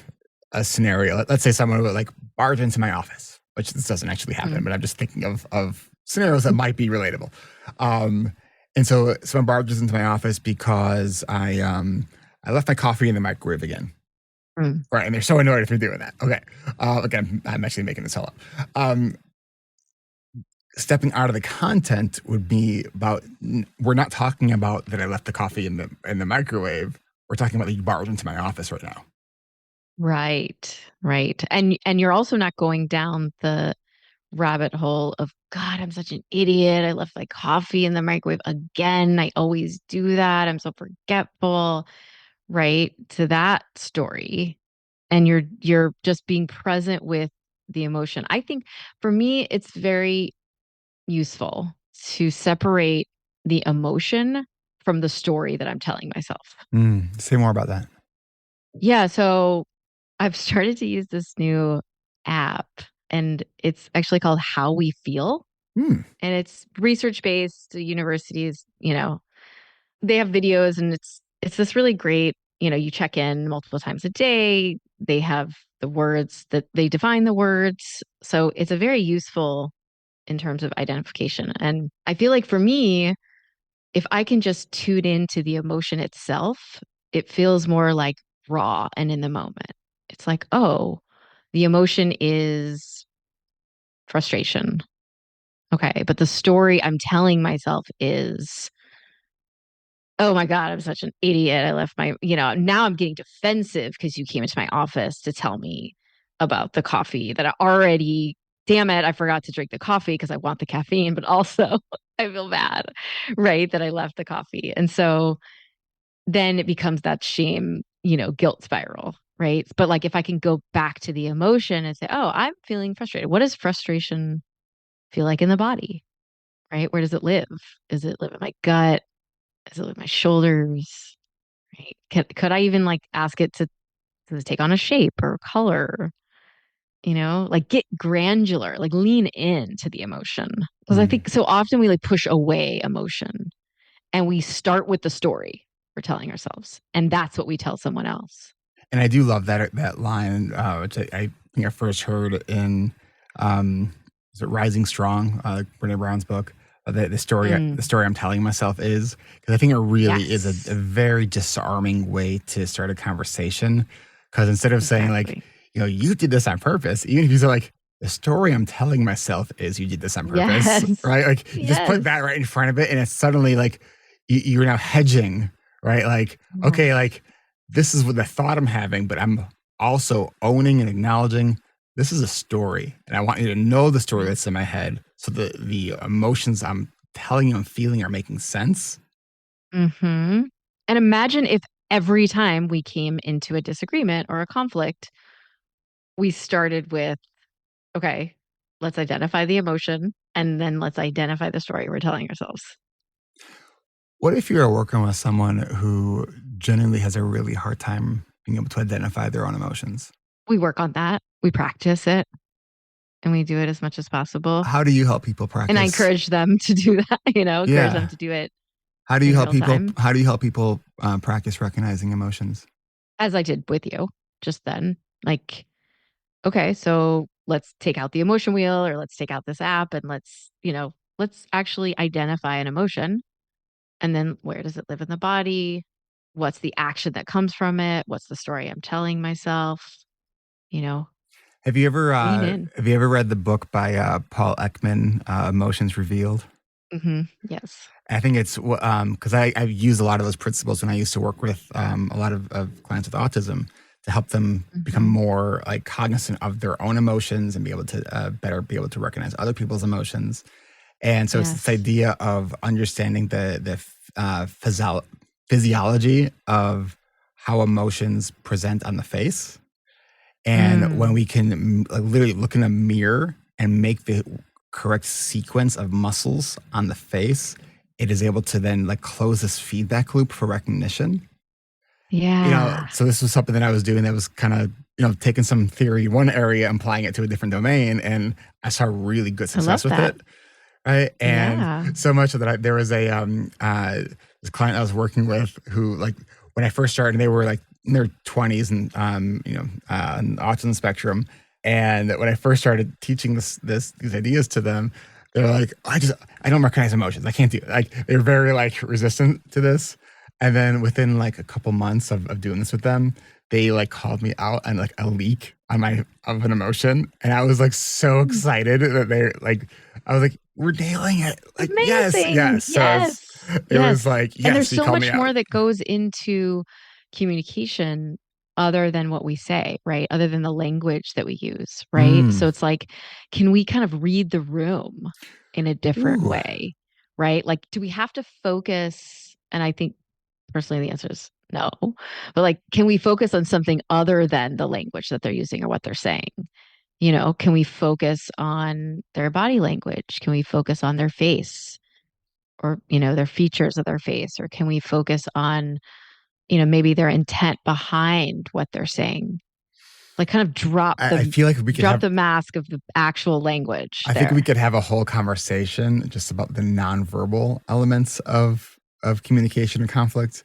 a scenario. Let's say someone would like barge into my office, which this doesn't actually happen, but I'm just thinking of scenarios that might be relatable. Um, and so someone barges into my office because I left my coffee in the microwave again. Hmm. Right, and they're so annoyed if you're doing that. Okay, again, I'm actually making this all up. Um, Stepping out of the content would be about we're not talking about that I left the coffee in the microwave. We're talking about that you borrowed into my office right now. Right, right. And you're also not going down the rabbit hole of God, I'm such an idiot. I left my coffee in the microwave again. I always do that. I'm so forgetful, right? To that story. And you're just being present with the emotion. I think for me it's very useful to separate the emotion from the story that I'm telling myself. Say more about that. Yeah, so I've started to use this new app and it's actually called How We Feel. Mm, And it's research based. Universities, they have videos and it's this really great, you check in multiple times a day. They have the words that they define the words. So it's a very useful in terms of identification. And I feel like for me, if I can just tune into the emotion itself, it feels more like raw and in the moment. It's like, oh, the emotion is frustration. Okay. But the story I'm telling myself is, oh my God, I'm such an idiot. I left now I'm getting defensive because you came into my office to tell me about the coffee that I already, damn it, I forgot to drink the coffee because I want the caffeine, but also I feel bad, right? That I left the coffee. And so then it becomes that shame, guilt spiral, right? But like if I can go back to the emotion and say, oh, I'm feeling frustrated. What does frustration feel like in the body, right? Where does it live? Does it live in my gut? Does it live in my shoulders? Right? Could I even like ask it to take on a shape or color? Like get granular, like lean into the emotion. Because I mm. think so often we like push away emotion and we start with the story we're telling ourselves. And that's what we tell someone else. And I do love that line, which I think I first heard in is it Rising Strong, Brene Brown's book. The Mm, story I'm telling myself is because I think it really is a yes, very disarming way to start a conversation. Because instead of saying like, exactly. you did this on purpose, even if you say like, the story I'm telling myself is you did this on purpose, Yes, right? Like you just put yes. that right in front of it, and it's suddenly like you're now hedging, right? Like okay, Yes. like this is what the thought I'm having, but I'm also owning and acknowledging this is a story. And I want you to know the story Yeah. that's in my head. So the emotions I'm telling you I'm feeling are making sense. Mm-hmm. And imagine if every time we came into a disagreement or a conflict, we started with, okay, let's identify the emotion and then let's identify the story we're telling ourselves. What if you're working with someone who genuinely has a really hard time being able to identify their own emotions? We work on that, we practice it, and we do it as much as possible. How do you help people And I practice? encourage them to do that, encourage them Yeah. to do it How do you in help real people? time, How do you help people practice recognizing emotions? as I did with you just then. Like, okay, so let's take out the emotion wheel or let's take out this app and let's actually identify an emotion. And then where does it live in the body? What's the action that comes from it? What's the story I'm telling myself? You know, Have you ever lean in. read the book by Paul Ekman, Emotions Revealed? Hmm. Yes. I think it's because I've used a lot of those principles when I used to work with a lot of clients with autism to help them become Hmm. more like cognizant of their own emotions and be able to better be able to recognize other people's emotions. And so it's this Yes. idea of understanding physiology of how emotions present on the face. And when Mm. we can like, literally look in a mirror and make the correct sequence of muscles on the face, it is able to then like close this feedback loop for recognition. Yeah. So this was something that I was doing that was kind of, taking some theory in one area and applying it to a different domain. And I saw really good I love success with that. it. Right. And Yeah. so much of that, there was this client I was working with who, like, when I first started, they were like in their 20s and, on the autism spectrum. And when I first started teaching these ideas to them, they're like, I don't recognize emotions. I can't do it. Like, they're very like resistant to this. And then within like a couple months of doing this with them, they like called me out on like a leak on my of an emotion. And I was like so Mm. excited that they're like, I was like, we're nailing it. Like, yes, Amazing. yes. So Yes. it was Yes. like, And there's yes, you so called me much out. more that goes into communication other than what we say, right? Other than the language that we use, right? Mm. So it's like, can we kind of read the room in a different Ooh. way, right? Like, do we have to focus? And I think personally, the answer is no. But like, can we focus on something other than the language that they're using or what they're saying? Can we focus on their body language? Can we focus on their face or, their features of their face? Or can we focus on, maybe their intent behind what they're saying? Like kind of I feel like we could drop have, the mask of the actual language I think we there. could have a whole conversation just about the nonverbal elements of communication and conflict.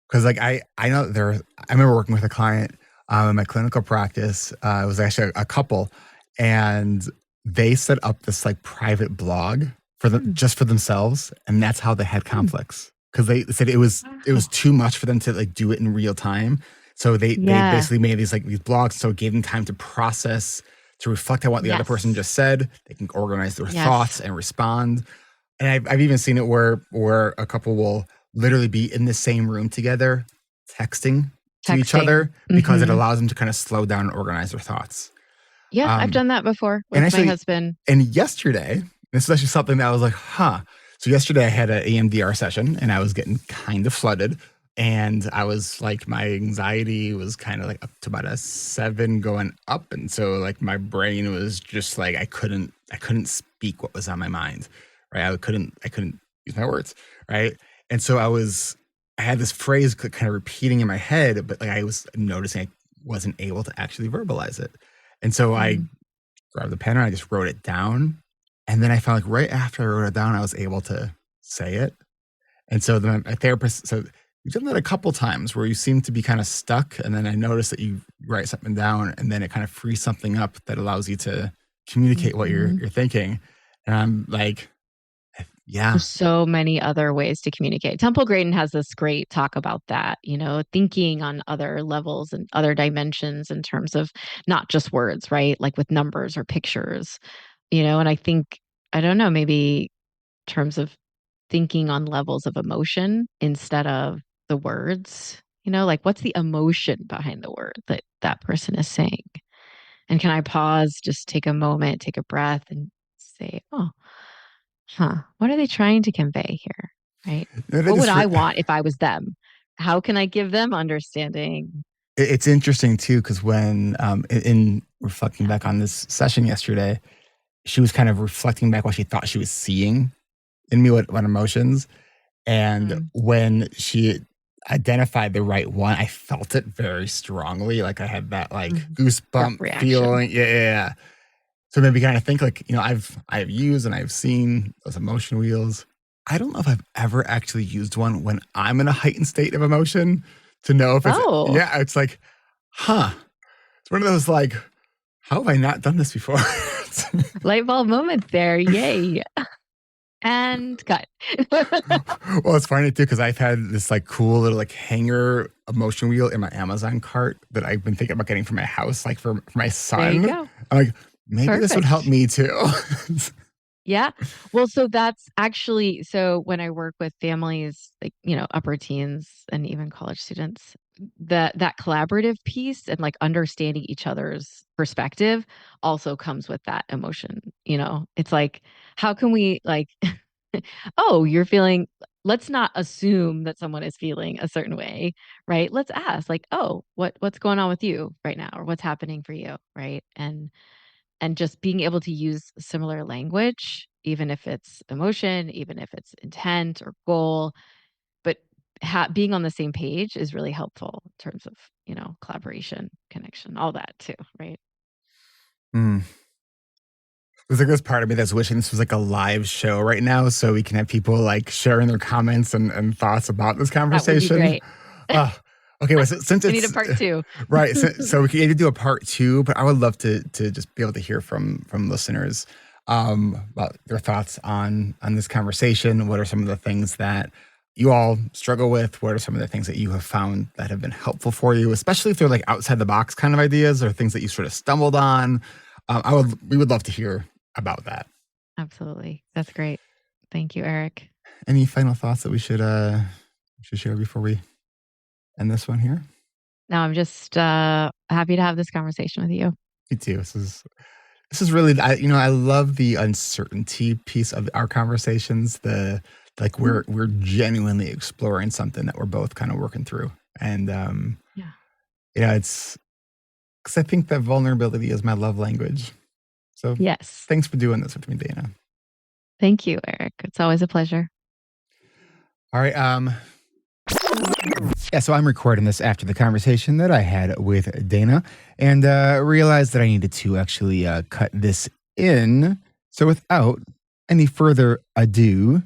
Because like I know I remember working with a client in my clinical practice. It was actually a couple, and they set up this like private blog for them Mm, just for themselves, and that's how they had mm. conflicts because they said it was Wow. too much for them to like do it in real time. So they Yeah. basically made these blogs, so it gave them time to process, to reflect on what the other person Yes. just said. They can organize their thoughts Yes. and respond. And I've even seen it where a couple will literally be in the same room together, texting to each Texting. other because it Hmm. allows them to kind of slow down and organize their thoughts. Yeah, I've Um, done that before and with my actually, husband. and yesterday, this is actually something that I was like, huh. So yesterday I had an EMDR session and I was getting kind of flooded. And I was like, my anxiety was kind of like up to about a 7 going up. And so like my brain was just like, I couldn't speak what was on my mind. Right. I couldn't use my words. Right. And so I had this phrase kind of repeating in my head, but like I was noticing I wasn't able to actually verbalize it. And so I Mm. grabbed the pen and I just wrote it down. And then I found like right after I wrote it down, I was able to say it. And so then my therapist, so you've done that a couple times where you seem to be kind of stuck. And then I noticed that you write something down and then it kind of frees something up that allows you to communicate what you're Mhm. you're thinking. And I'm like, yeah, There's so many other ways to communicate. Temple Grandin has this great talk about that, thinking on other levels and other dimensions in terms of not just words, right? Like with numbers or pictures, and I think, I don't know, maybe terms of thinking on levels of emotion instead of the words, like what's the emotion behind the word that that person is saying? And can I pause, just take a moment, take a breath and say, oh, huh, what are they trying to convey here? Right? no, that What would is I want if I was them? How can I give them understanding? it's interesting too because when in reflecting Yeah. back on this session yesterday, she was kind of reflecting back what she thought she was seeing in me, what emotions. And Mm, when she identified the right one, I felt it very strongly. Like I had that like mhm. Gut goosebump reaction. feeling. Yeah, yeah, yeah. So maybe kind of think like, I've used and I've seen those emotion wheels. I don't know if I've ever actually used one when I'm in a heightened state of emotion to know if it's Oh, yeah, it's like, huh. It's one of those like, how have I not done this before? light bulb moment there. Yay. And cut. Well, it's funny too because I've had this like cool little like hanger emotion wheel in my Amazon cart that I've been thinking about getting for my house, like for my There you son. go. I'm like, maybe this would help Perfect. me too. Yeah. Well, so that's actually so when I work with families, like, upper teens and even college students, that collaborative piece and like understanding each other's perspective also comes with that emotion. It's like, how can we like, oh, you're feeling, let's not assume that someone is feeling a certain way, right? Let's ask like, oh, what's going on with you right now or what's happening for you, right? And just being able to use similar language, even if it's emotion, even if it's intent or goal, but being on the same page is really helpful in terms of, collaboration, connection, all that too, right? Mm. There's like this part of me that's wishing this was like a live show right now so we can have people like sharing their comments and thoughts about this That would be conversation. great. Uh, okay, well, since We need a it's part two. right, so we can either do a part two, but I would love to just be able to hear from listeners about their thoughts on this conversation. What are some of the things that you all struggle with? What are some of the things that you have found that have been helpful for you, especially if they're like outside the box kind of ideas or things that you sort of stumbled on? We would love to hear about that. Absolutely. That's great. Thank you, Eric. Any final thoughts that we should share before we end this one here? No, I'm just happy to have this conversation with you. Me too. This is really, I love the uncertainty piece of our conversations. The like Mhm. we're genuinely exploring something that we're both kind of working through, and Yeah. it's because I think that vulnerability is my love language. So Yes. thanks for doing this with me, Dana. Thank you, Eric. It's always a pleasure. All right. Yeah, so I'm recording this after the conversation that I had with Dana and realized that I needed to actually cut this in. So without any further ado,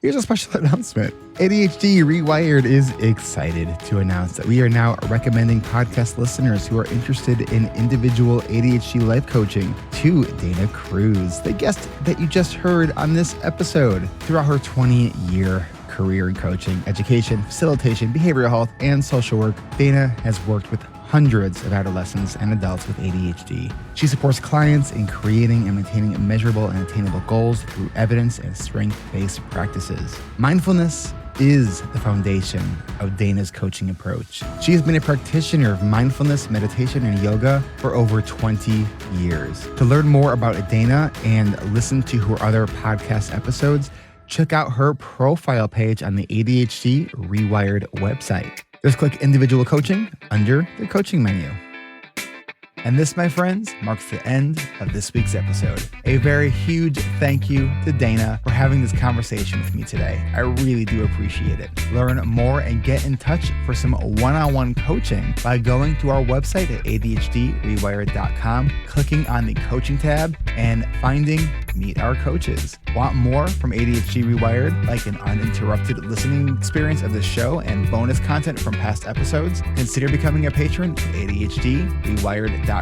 here's a special announcement. ADHD Rewired is excited to announce that we are now recommending podcast listeners who are interested in individual ADHD life coaching to Dana Cruz, the guest that you just heard on this episode. Throughout her 20-year career in coaching, education, facilitation, behavioral health, and social work, Dana has worked with hundreds of adolescents and adults with ADHD. She supports clients in creating and maintaining measurable and attainable goals through evidence and strength-based practices. Mindfulness is the foundation of Dana's coaching approach. She has been a practitioner of mindfulness, meditation, and yoga for over 20 years. To learn more about Dana and listen to her other podcast episodes, check out her profile page on the ADHD Rewired website. Just click individual coaching under the coaching menu. And this, my friends, marks the end of this week's episode. A very huge thank you to Dana for having this conversation with me today. I really do appreciate it. Learn more and get in touch for some one-on-one coaching by going to our website at ADHDrewired.com, clicking on the coaching tab, and finding Meet Our Coaches. Want more from ADHD Rewired, like an uninterrupted listening experience of the show and bonus content from past episodes? Consider becoming a patron at ADHDrewired.com/Patreon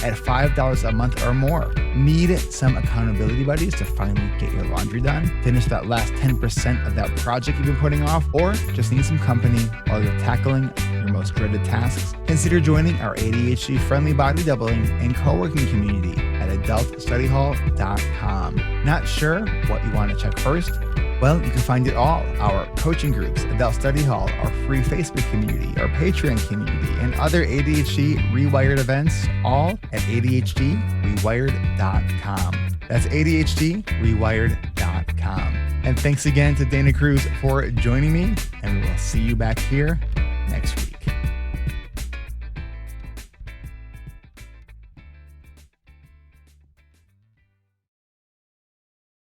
at $5 a month or more. Need some accountability buddies to finally get your laundry done? Finish that last 10% of that project you've been putting off? Or just need some company while you're tackling your most dreaded tasks? Consider joining our ADHD-friendly body doubling and co-working community at adultstudyhall.com. Not sure what you want to check first? Well, you can find it all. Our coaching groups, Adult Study Hall, our free Facebook community, our Patreon community, and other ADHD Rewired events, all at ADHDrewired.com. That's ADHDrewired.com. And thanks again to Dana Cruz for joining me, and we will see you back here next week.